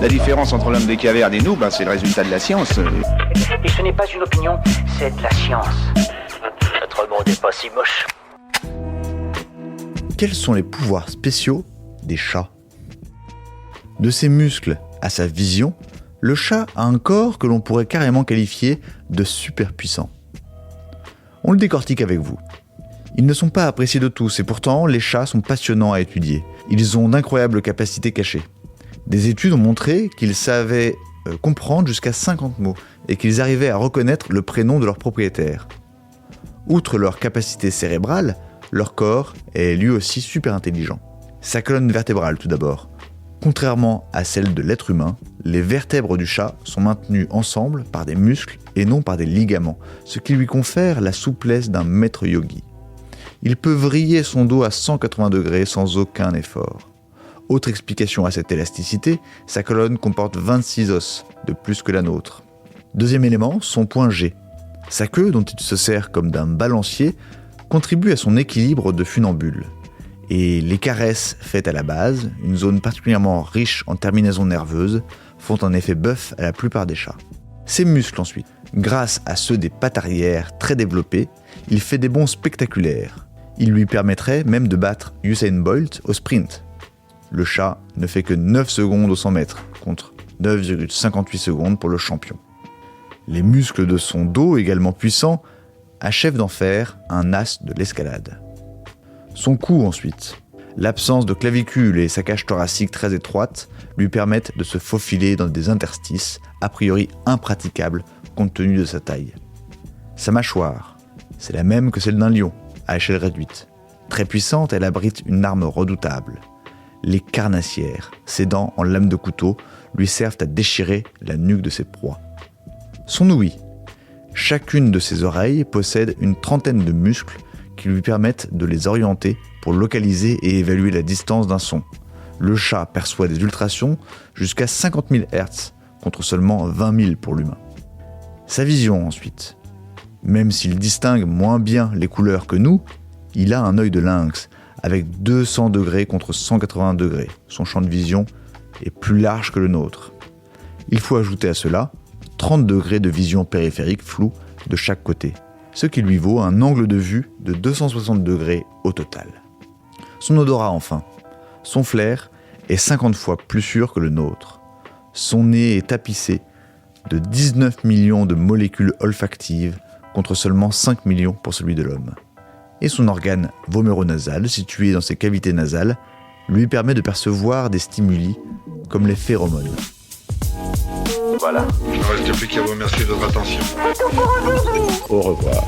La différence entre l'homme des cavernes et nous, c'est le résultat de la science. Et ce n'est pas une opinion, c'est de la science. Notre monde n'est pas si moche. Quels sont les pouvoirs spéciaux des chats ? De ses muscles à sa vision, le chat a un corps que l'on pourrait carrément qualifier de super puissant. On le décortique avec vous. Ils ne sont pas appréciés de tous et pourtant les chats sont passionnants à étudier. Ils ont d'incroyables capacités cachées. Des études ont montré qu'ils savaient comprendre jusqu'à 50 mots et qu'ils arrivaient à reconnaître le prénom de leur propriétaire. Outre leur capacité cérébrale, leur corps est lui aussi super intelligent. Sa colonne vertébrale tout d'abord. Contrairement à celle de l'être humain, les vertèbres du chat sont maintenues ensemble par des muscles et non par des ligaments, ce qui lui confère la souplesse d'un maître yogi. Il peut vriller son dos à 180 degrés sans aucun effort. Autre explication à cette élasticité, sa colonne comporte 26 os, de plus que la nôtre. Deuxième élément, son point G. Sa queue, dont il se sert comme d'un balancier, contribue à son équilibre de funambule. Et les caresses faites à la base, une zone particulièrement riche en terminaisons nerveuses, font un effet bœuf à la plupart des chats. Ses muscles ensuite. Grâce à ceux des pattes arrière très développés, il fait des bonds spectaculaires. Il lui permettrait même de battre Usain Bolt au sprint. Le chat ne fait que 9 secondes au 100 mètres, contre 9,58 secondes pour le champion. Les muscles de son dos, également puissants, achèvent d'en faire un as de l'escalade. Son cou ensuite. L'absence de clavicule et sa cage thoracique très étroite lui permettent de se faufiler dans des interstices a priori impraticables compte tenu de sa taille. Sa mâchoire, c'est la même que celle d'un lion, à échelle réduite. Très puissante, elle abrite une arme redoutable. Les carnassières, ses dents en lame de couteau, lui servent à déchirer la nuque de ses proies. Son ouïe. Chacune de ses oreilles possède une trentaine de muscles qui lui permettent de les orienter pour localiser et évaluer la distance d'un son. Le chat perçoit des ultrasons jusqu'à 50 000 Hz, contre seulement 20 000 pour l'humain. Sa vision ensuite. Même s'il distingue moins bien les couleurs que nous, il a un œil de lynx, avec 200 degrés contre 180 degrés. Son champ de vision est plus large que le nôtre. Il faut ajouter à cela 30 degrés de vision périphérique floue de chaque côté, ce qui lui vaut un angle de vue de 260 degrés au total. Son odorat enfin. Son flair est 50 fois plus sûr que le nôtre. Son nez est tapissé de 19 millions de molécules olfactives contre seulement 5 millions pour celui de l'homme. Et son organe voméronasal, situé dans ses cavités nasales, lui permet de percevoir des stimuli comme les phéromones. Voilà. Il ne reste plus qu'à vous remercier de votre attention. Au revoir.